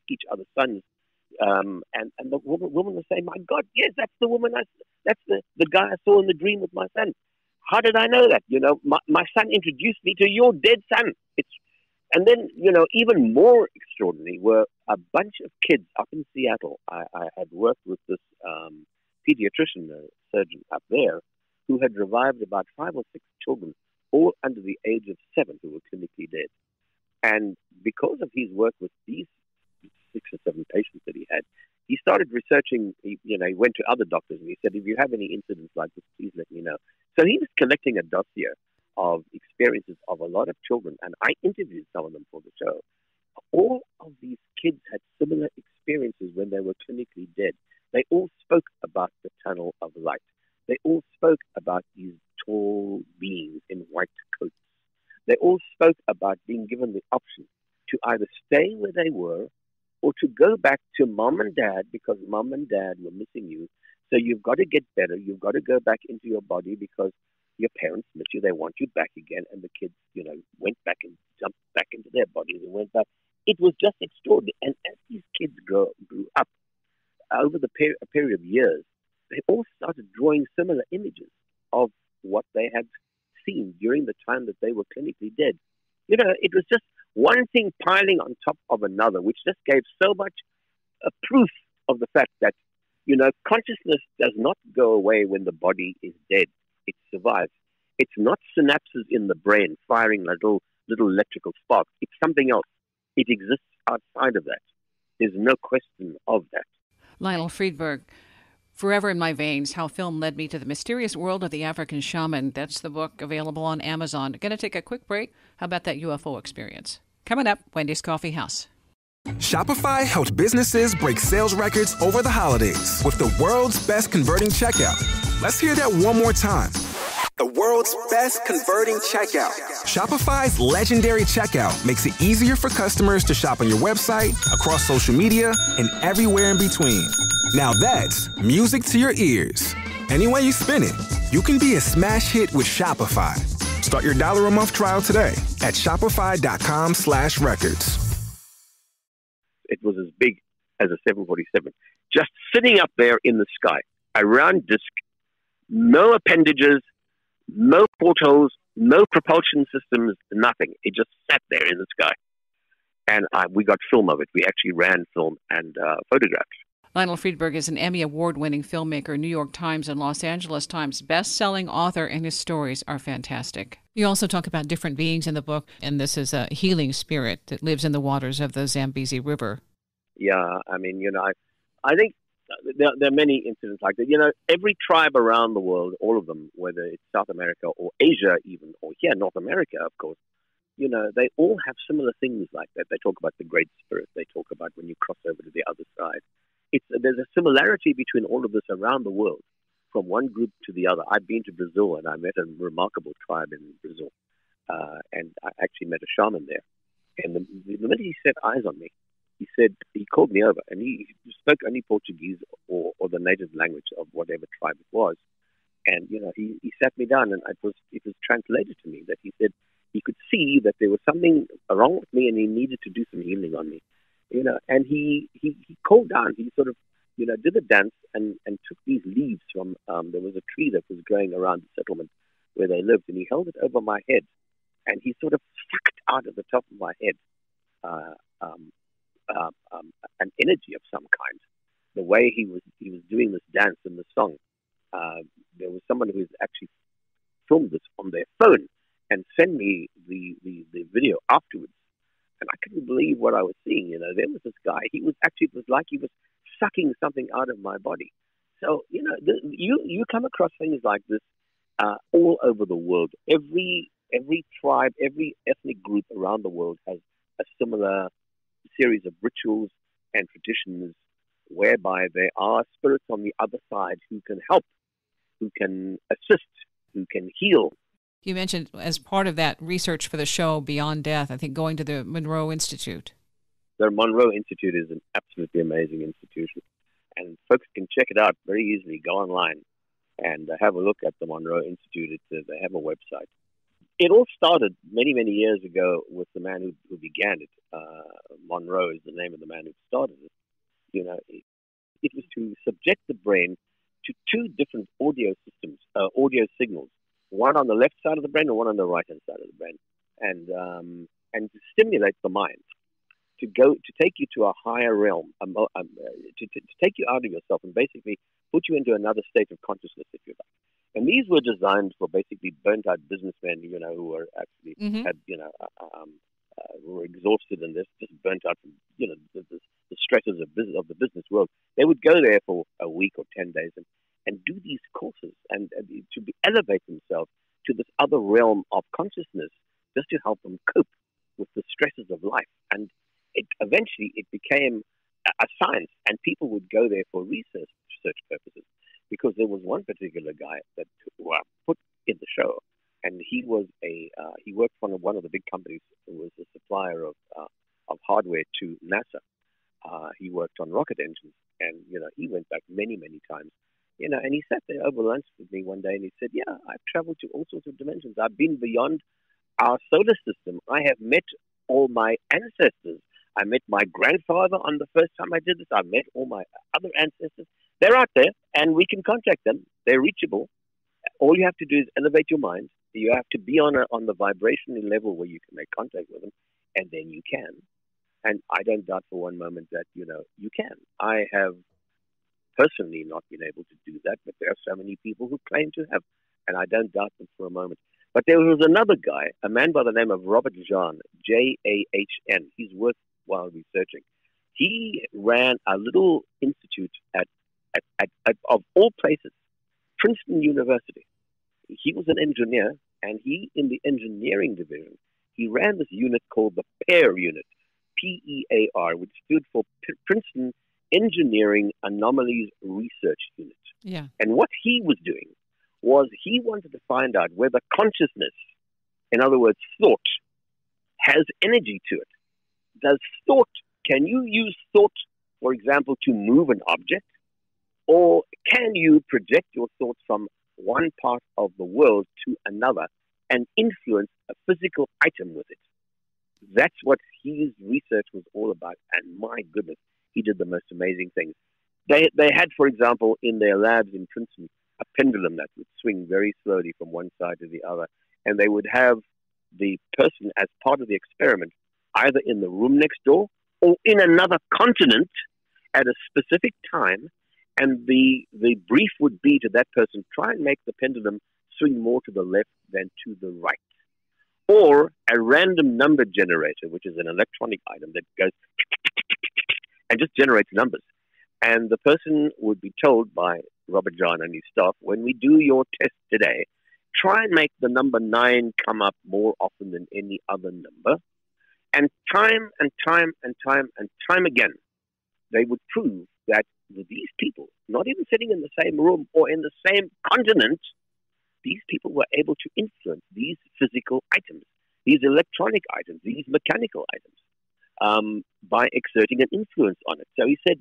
each other's sons. And the woman was saying, my God, yes, that's the woman. That's the guy I saw in the dream with my son. How did I know that? My son introduced me to your dead son. And then, even more extraordinary were a bunch of kids up in Seattle. I had worked with this pediatrician, surgeon up there, who had revived about 5 or 6 children, all under the age of 7, who were clinically dead. And because of his work with these 6 or 7 patients that he had, he started researching. He went to other doctors and he said, if you have any incidents like this, please let me know. So he was collecting a dossier of experiences of a lot of children, and I interviewed some of them for the show. All of these kids had similar experiences when they were clinically dead. They all spoke about the tunnel of light. They all spoke about these tall beings in white coats. They all spoke about being given the option to either stay where they were or to go back to mom and dad, because mom and dad were missing you. So you've got to get better. You've got to go back into your body because your parents miss you. They want you back again. And the kids, went back and jumped back into their bodies and went back. It was just extraordinary. And as these kids grew up over the period of years, they all started drawing similar images of what they had seen during the time that they were clinically dead. It was just one thing piling on top of another, which just gave so much proof of the fact that, consciousness does not go away when the body is dead. It survives. It's not synapses in the brain firing little electrical sparks. It's something else. It exists outside of that. There's no question of that. Lionel Friedberg, Forever in My Veins, How Film Led Me to the Mysterious World of the African Shaman. That's the book, available on Amazon. Going to take a quick break. How about that UFO experience? Coming up, Wendy's Coffee House. Shopify helps businesses break sales records over the holidays with the world's best converting checkout. Let's hear that one more time. The world's best converting checkout. Shopify's legendary checkout makes it easier for customers to shop on your website, across social media, and everywhere in between. Now that's music to your ears. Any way you spin it, you can be a smash hit with Shopify. Start your $1 a month trial today at shopify.com/records. It was as big as a 747, just sitting up there in the sky, a round disc, no appendages, no portholes, no propulsion systems, nothing. It just sat there in the sky. And we got film of it. We actually ran film and photographed. Lionel Friedberg is an Emmy Award-winning filmmaker, New York Times and Los Angeles Times best-selling author, and his stories are fantastic. You also talk about different beings in the book, and this is a healing spirit that lives in the waters of the Zambezi River. Yeah, I mean, I think there are many incidents like that. Every tribe around the world, all of them, whether it's South America or Asia even, or here, North America, of course, they all have similar things like that. They talk about the Great Spirit. They talk about when you cross over to the other side. There's a similarity between all of this around the world, from one group to the other. I've been to Brazil, and I met a remarkable tribe in Brazil, and I actually met a shaman there. And the minute he set eyes on me, he called me over, and he spoke only Portuguese or the native language of whatever tribe it was. And he sat me down, and it was translated to me that he said he could see that there was something wrong with me, and he needed to do some healing on me. And he called down. He sort of, did a dance and took these leaves from, there was a tree that was growing around the settlement where they lived, and he held it over my head, and he sort of sucked out of the top of my head an energy of some kind. The way he was doing this dance in the song, there was someone who was actually filmed this on their phone and sent me the video afterwards. And I couldn't believe what I was seeing. There was this guy. It was like he was sucking something out of my body. So, you come across things like this all over the world. Every tribe, every ethnic group around the world has a similar series of rituals and traditions whereby there are spirits on the other side who can help, who can assist, who can heal. You mentioned as part of that research for the show Beyond Death, I think going to the Monroe Institute. The Monroe Institute is an absolutely amazing institution, and folks can check it out very easily. Go online and have a look at the Monroe Institute. They have a website. It all started many, many years ago with the man who began it. Monroe is the name of the man who started it. It was to subject the brain to two different audio systems, audio signals. One on the left side of the brain and one on the right-hand side of the brain, and to stimulate the mind, to take you to a higher realm, to take you out of yourself and basically put you into another state of consciousness, if you like. And these were designed for basically burnt-out businessmen, who were actually were exhausted and just burnt out from the stresses of the business world. They would go there for a week or 10 days and do these courses and to elevate themselves to this other realm of consciousness, just to help them cope with the stresses of life. And eventually it became a science, and people would go there for research purposes, because there was one particular guy that I put in the show, and he worked for one of the big companies who was a supplier of hardware to NASA. He worked on rocket engines, and he went back many, many times. And he sat there over lunch with me one day, and he said, "Yeah, I've traveled to all sorts of dimensions. I've been beyond our solar system. I have met all my ancestors. I met my grandfather on the first time I did this. I met all my other ancestors. They're out there, and we can contact them. They're reachable. All you have to do is elevate your mind. You have to be on the vibrational level where you can make contact with them, and then you can." And I don't doubt for one moment that, you can. I have personally not been able to do that, but there are so many people who claim to have, and I don't doubt them for a moment. But there was another guy, a man by the name of Robert Jahn, Jahn. He's worthwhile researching. He ran a little institute at of all places, Princeton University. He was an engineer, and in the engineering division, he ran this unit called the PAIR unit, PEAR, which stood for Princeton Engineering Anomalies Research Unit. Yeah. And what he was doing was he wanted to find out whether consciousness, in other words, thought, has energy to it. Can you use thought, for example, to move an object? Or can you project your thoughts from one part of the world to another and influence a physical item with it? That's what his research was all about. And my goodness, he did the most amazing things. They had, for example, in their labs in Princeton, a pendulum that would swing very slowly from one side to the other. And they would have the person, as part of the experiment, either in the room next door or in another continent, at a specific time, and the brief would be to that person, try and make the pendulum swing more to the left than to the right. Or a random number generator, which is an electronic item that goes and just generates numbers. And the person would be told by Robert John and his staff, when we do your test today, try and make the number 9 come up more often than any other number. And time and time and time and time again, they would prove that these people, not even sitting in the same room or in the same continent, these people were able to influence these physical items, these electronic items, these mechanical items, by exerting an influence on it. So he said,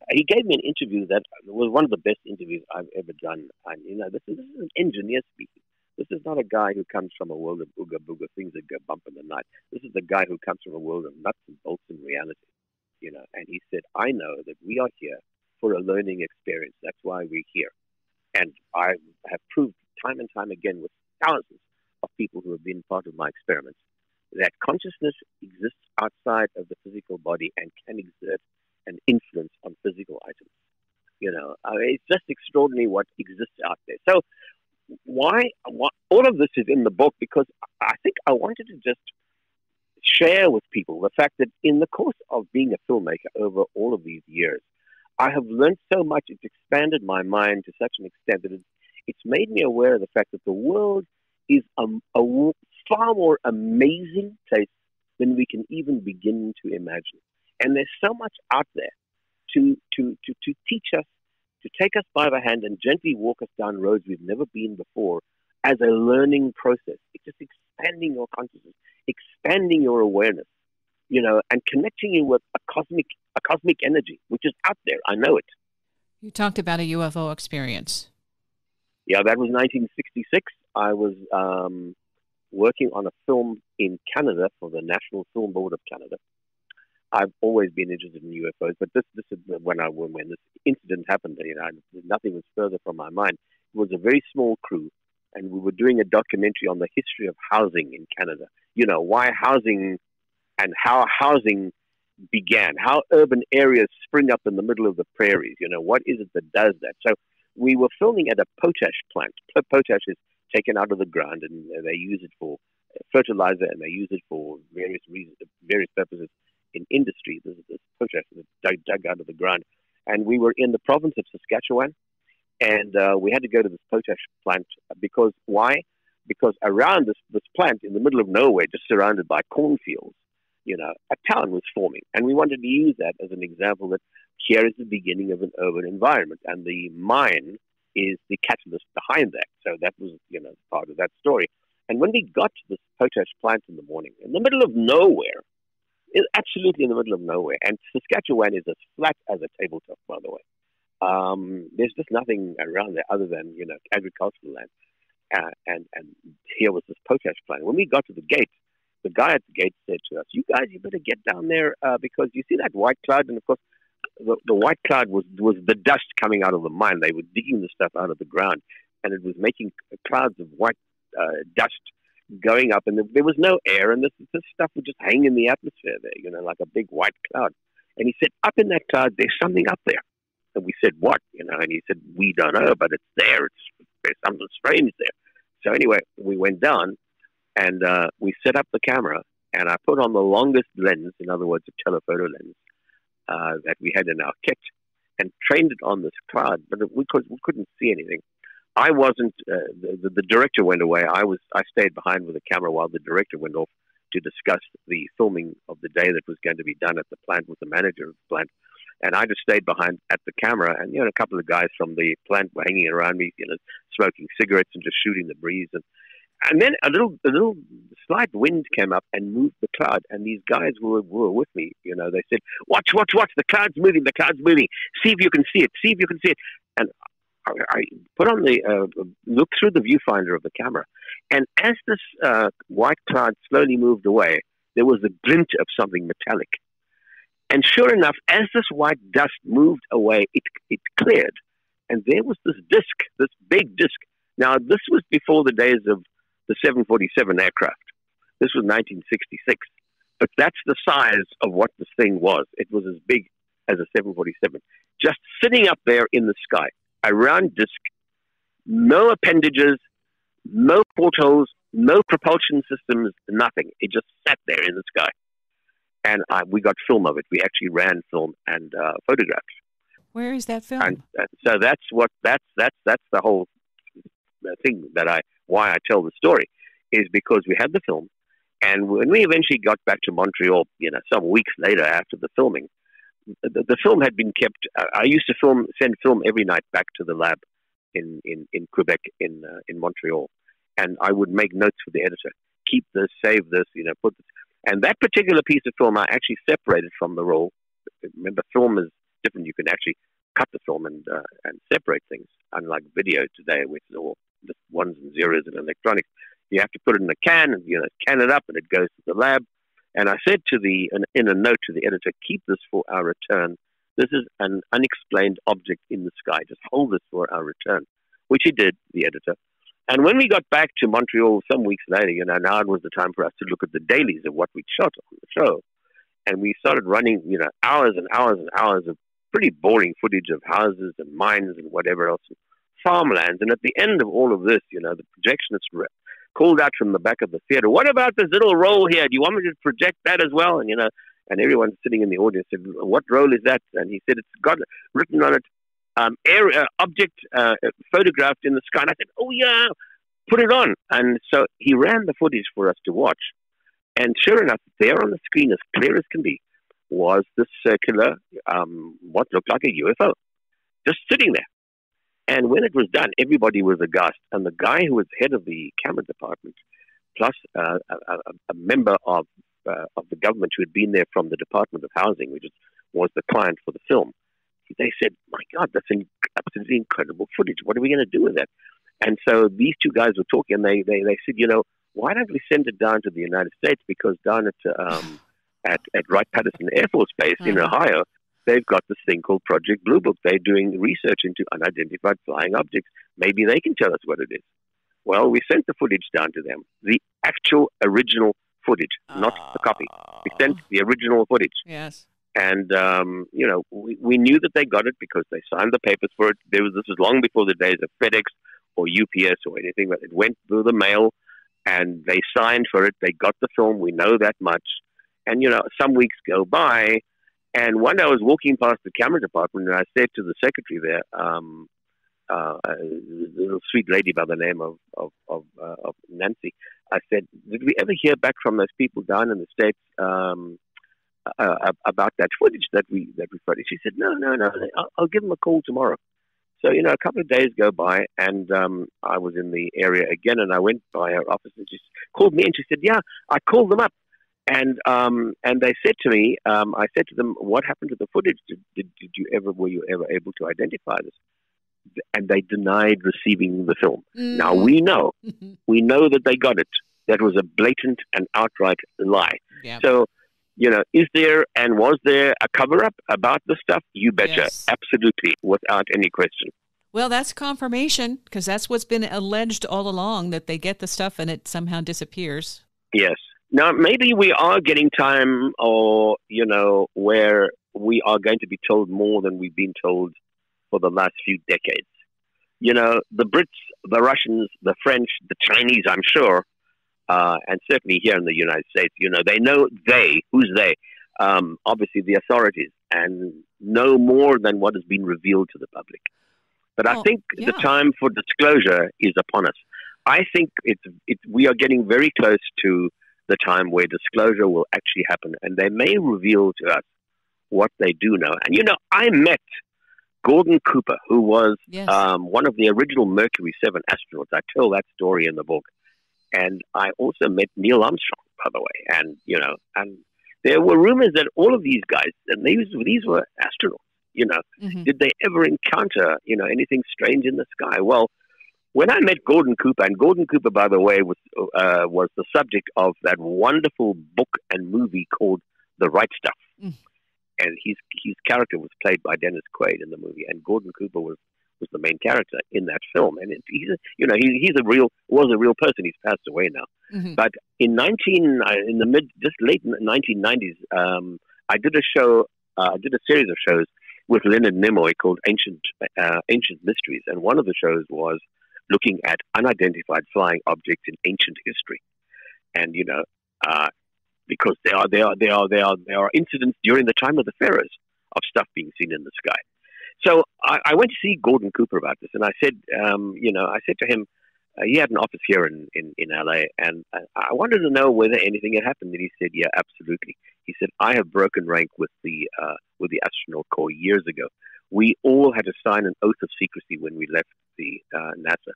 he gave me an interview that was one of the best interviews I've ever done. And, this is an engineer speaking. This is not a guy who comes from a world of ooga booga, things that go bump in the night. This is the guy who comes from a world of nuts and bolts and reality, And he said, I know that we are here for a learning experience. That's why we're here. And I have proved time and time again with thousands of people who have been part of my experiments that consciousness exists outside of the physical body and can exert an influence on physical items. It's just extraordinary what exists out there. So why all of this is in the book, because I think I wanted to just share with people the fact that in the course of being a filmmaker over all of these years, I have learned so much. It's expanded my mind to such an extent that it's made me aware of the fact that the world is a far more amazing place than we can even begin to imagine. And there's so much out there to teach us, to take us by the hand and gently walk us down roads we've never been before as a learning process. It's just expanding your consciousness, expanding your awareness, and connecting you with a cosmic energy, which is out there. I know it. You talked about a UFO experience. Yeah, that was 1966. I was working on a film in Canada for the National Film Board of Canada. I've always been interested in UFOs, but this is when this incident happened. Nothing was further from my mind. It was a very small crew, and we were doing a documentary on the history of housing in Canada. Why housing and how housing began, how urban areas spring up in the middle of the prairies. What is it that does that? So we were filming at a potash plant. Potash is taken out of the ground, and they use it for fertilizer, and they use it for various reasons, various purposes. In industry, this potash is dug out of the ground. And we were in the province of Saskatchewan, and we had to go to this potash plant because why? Because around this plant, in the middle of nowhere, just surrounded by cornfields, a town was forming. And we wanted to use that as an example that here is the beginning of an urban environment, and the mine is the catalyst behind that. So that was, part of that story. And when we got to this potash plant in the morning, in the middle of nowhere, absolutely in the middle of nowhere. And Saskatchewan is as flat as a tabletop, by the way. There's just nothing around there other than, agricultural land. And here was this potash plant. When we got to the gate, the guy at the gate said to us, you guys, you better get down there because you see that white cloud? And of course, the white cloud was the dust coming out of the mine. They were digging the stuff out of the ground, and it was making clouds of white dust going up, and there was no air, and this stuff would just hang in the atmosphere there, like a big white cloud. And he said, up in that cloud, there's something up there. And we said, what? And he said, we don't know, but it's there. There's something strange there. So anyway, we went down, and we set up the camera, and I put on the longest lens, in other words, a telephoto lens, that we had in our kit, and trained it on this cloud, but we couldn't see anything. I wasn't. The director went away. I stayed behind with the camera while the director went off to discuss the filming of the day that was going to be done at the plant with the manager of the plant. And I just stayed behind at the camera. And a couple of guys from the plant were hanging around me, smoking cigarettes and just shooting the breeze. And then a little slight wind came up and moved the cloud. And these guys were with me. They said, "Watch! The cloud's moving. The cloud's moving. See if you can see it. See if you can see it." And I put on look through the viewfinder of the camera, and as this white cloud slowly moved away, there was a glint of something metallic. And sure enough, as this white dust moved away, it cleared, and there was this disc, this big disc. Now, this was before the days of the 747 aircraft. This was 1966, but that's the size of what this thing was. It was as big as a 747, just sitting up there in the sky, a round disc, no appendages, no portholes, no propulsion systems, nothing. It just sat there in the sky. And we got film of it. We actually ran film and photographed. Where is that film? And so that's the whole thing why I tell the story, is because we had the film, and when we eventually got back to Montreal, some weeks later after the filming, the film had been kept. I used to send film every night back to the lab in Quebec, in Montreal, and I would make notes for the editor, keep this, save this, put this. And that particular piece of film I actually separated from the roll. Remember, film is different. You can actually cut the film and separate things, unlike video today, which is all just ones and zeros and electronics. You have to put it in a can and can it up, and it goes to the lab. And I said in a note to the editor, keep this for our return. This is an unexplained object in the sky. Just hold this for our return, which he did, the editor. And when we got back to Montreal some weeks later, now it was the time for us to look at the dailies of what we'd shot on the show. And we started running, hours and hours and hours of pretty boring footage of houses and mines and whatever else, and farmlands. And at the end of all of this, the projectionist called out from the back of the theater, "What about this little roll here? Do you want me to project that as well?" And, and everyone sitting in the audience said, "What roll is that?" And he said, "It's got written on it, object photographed in the sky." And I said, "Oh yeah, put it on." And so he ran the footage for us to watch. And sure enough, there on the screen, as clear as can be, was this circular, what looked like a UFO, just sitting there. And when it was done, everybody was aghast. And the guy who was head of the camera department, plus a member of the government who had been there from the Department of Housing, which was the client for the film, they said, "My God, that's absolutely incredible footage. What are we going to do with that?" And so these two guys were talking, and they said, "Why don't we send it down to the United States? Because down at Wright-Patterson Air Force Base in Ohio, they've got this thing called Project Blue Book. They're doing research into unidentified flying objects. Maybe they can tell us what it is." Well, we sent the footage down to them, the actual original footage, not the copy. We sent the original footage. Yes. And, we knew that they got it because they signed the papers for it. This was long before the days of FedEx or UPS or anything, but it went through the mail and they signed for it. They got the film. We know that much. And, some weeks go by, and one day I was walking past the camera department, and I said to the secretary there, a little sweet lady by the name of Nancy, I said, "Did we ever hear back from those people down in the States about that footage that we footage?" She said, No. I'll give them a call tomorrow. So, a couple of days go by, and I was in the area again, and I went by her office, and she called me, and she said, "Yeah, I called them up." And they said to me, I said to them, "What happened to the footage? Were you ever able to identify this?" And they denied receiving the film. Now we know that they got it. That was a blatant and outright lie. Yep. So, is there and was there a cover-up about the stuff? You betcha. Yes. Absolutely, without any question. Well, that's confirmation, because that's what's been alleged all along, that they get the stuff and it somehow disappears. Yes. Now, maybe we are getting time, or, where we are going to be told more than we've been told for the last few decades. The Brits, the Russians, the French, the Chinese, I'm sure, and certainly here in the United States, they know who's they? Obviously the authorities, and know more than what has been revealed to the public. But I think the time for disclosure is upon us. I think we are getting very close to the time where disclosure will actually happen, and they may reveal to us what they do know. And, I met Gordon Cooper, who was one of the original Mercury 7 astronauts. I tell that story in the book. And I also met Neil Armstrong, by the way. And, and there were rumors that all of these guys, and these were astronauts, did they ever encounter, anything strange in the sky? Well, when I met Gordon Cooper, and Gordon Cooper, by the way, was the subject of that wonderful book and movie called The Right Stuff. And his character was played by Dennis Quaid in the movie, and Gordon Cooper was the main character in that film. And he's a real person. He's passed away now. But in the late 1990s, I did a show I did a series of shows with Leonard Nimoy called Ancient Mysteries, and one of the shows was looking at unidentified flying objects in ancient history, and because there are incidents during the time of the pharaohs of stuff being seen in the sky. So I went to see Gordon Cooper about this, and I said, I said to him, he had an office here in LA, and I wanted to know whether anything had happened. And he said, yeah, absolutely. He said, I have broken rank with the astronaut corps years ago. We all had to sign an oath of secrecy when we left the NASA.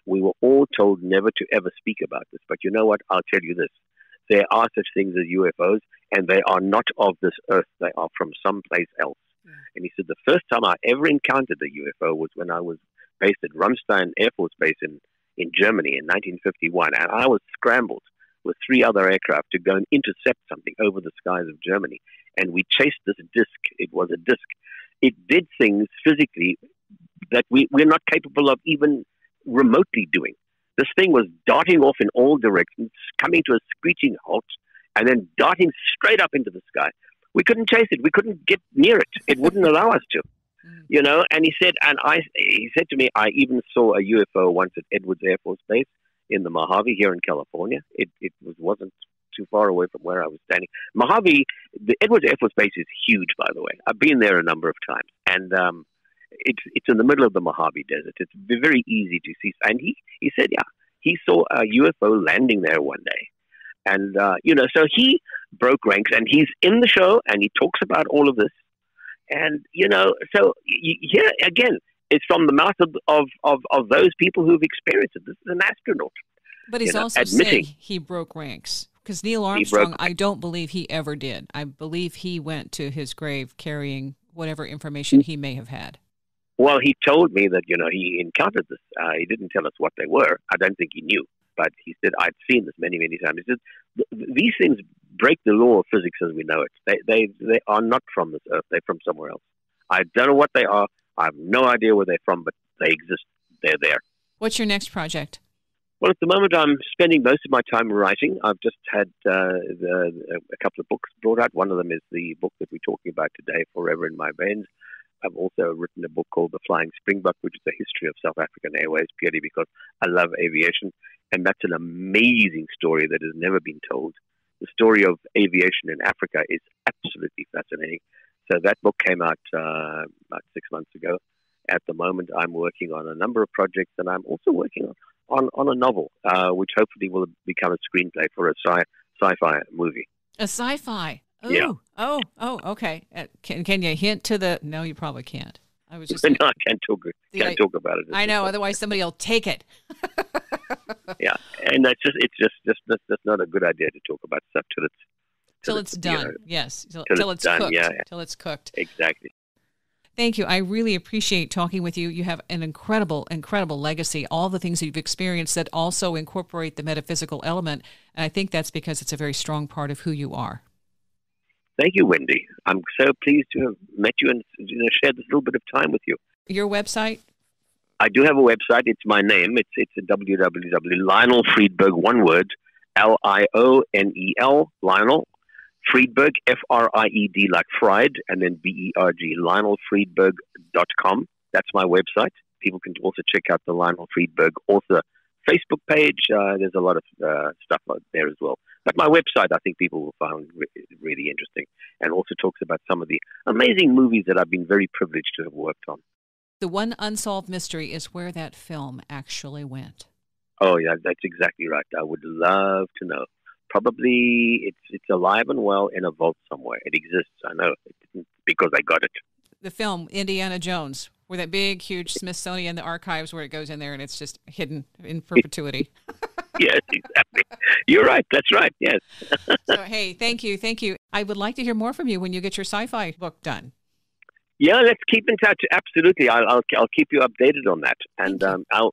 We were all told never to ever speak about this. But you know what? I'll tell you this. There are such things as UFOs, and they are not of this earth. They are from someplace else. Yeah. And he said, the first time I ever encountered a UFO was when I was based at Ramstein Air Force Base in Germany in 1951. And I was scrambled with 3 other aircraft to go and intercept something over the skies of Germany. And we chased this disc. It was a disc. It did things physically that we're not capable of even remotely doing. This thing was darting off in all directions, coming to a screeching halt, and then darting straight up into the sky. We couldn't chase it. We couldn't get near it. It wouldn't allow us to. And he said to me, I even saw a UFO once at Edwards Air Force Base in the Mojave here in California. It wasn't too far away from where I was standing. Mojave, the Edwards Air Force Base is huge, by the way. I've been there a number of times, and it's in the middle of the Mojave Desert. It's very easy to see. And he said, yeah, he saw a UFO landing there one day. And, so he broke ranks, and he's in the show, and he talks about all of this. And, so here, again, it's from the mouth of those people who've experienced it. This is an astronaut. But he's also admitting saying he broke ranks. Because Neil Armstrong, I don't believe he ever did. I believe he went to his grave carrying whatever information he may have had. Well, he told me that, he encountered this. He didn't tell us what they were. I don't think he knew. But he said, I'd seen this many, many times. He said, these things break the law of physics as we know it. They are not from this earth. They're from somewhere else. I don't know what they are. I have no idea where they're from, but they exist. They're there. What's your next project? Well, at the moment, I'm spending most of my time writing. I've just had a couple of books brought out. One of them is the book that we're talking about today, Forever in My Veins. I've also written a book called The Flying Springbok, which is a history of South African Airways, purely because I love aviation. And that's an amazing story that has never been told. The story of aviation in Africa is absolutely fascinating. So that book came out about 6 months ago. At the moment, I'm working on a number of projects, and I'm also working on a novel, which hopefully will become a screenplay for a sci-fi movie. A sci-fi? Ooh. Yeah. Oh, okay. Can you hint to the... No, you probably can't. I was just... No, I can't talk about it. I know, otherwise somebody will take it. Yeah, and that's that's not a good idea to talk about stuff till it's done. Yes, till it's done, cooked. yeah. Till it's cooked. Exactly. Thank you. I really appreciate talking with you. You have an incredible, incredible legacy. All the things that you've experienced that also incorporate the metaphysical element, and I think that's because it's a very strong part of who you are. Thank you, Wendy. I'm so pleased to have met you and shared this little bit of time with you. Your website? I do have a website. It's my name. It's a www. Lionel Friedberg, one word, Lionel, Lionel Friedberg, Fried, like fried, and then Berg, LionelFriedberg.com. That's my website. People can also check out the Lionel Friedberg author Facebook page. There's a lot of stuff out there as well. But my website, I think people will find really interesting, and also talks about some of the amazing movies that I've been very privileged to have worked on. The one unsolved mystery is where that film actually went. Oh, yeah, that's exactly right. I would love to know. Probably it's alive and well in a vault somewhere. It exists. I know it didn't because I got it. The film Indiana Jones, where that big, huge Smithsonian, the archives where it goes in there and it's just hidden in perpetuity. Yes, exactly. You're right. That's right. Yes. So, hey, thank you. I would like to hear more from you when you get your sci-fi book done. Yeah, let's keep in touch. Absolutely, I'll keep you updated on that. And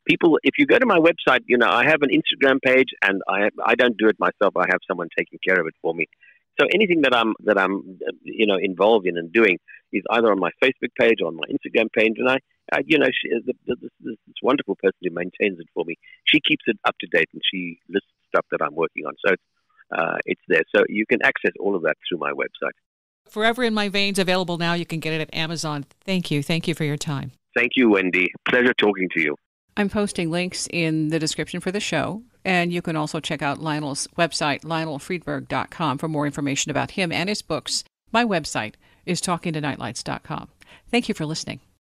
people, if you go to my website, I have an Instagram page, and I don't do it myself. I have someone taking care of it for me. So anything that I'm involved in and doing is either on my Facebook page or on my Instagram page. And this wonderful person who maintains it for me, she keeps it up to date, and she lists stuff that I'm working on. So it's there. So you can access all of that through my website. Forever in My Veins, available now. You can get it at Amazon. Thank you. Thank you for your time. Thank you, Wendy. Pleasure talking to you. I'm posting links in the description for the show, and you can also check out Lionel's website, lionelfriedberg.com, for more information about him and his books. My website is talkingtonightlights.com. Thank you for listening.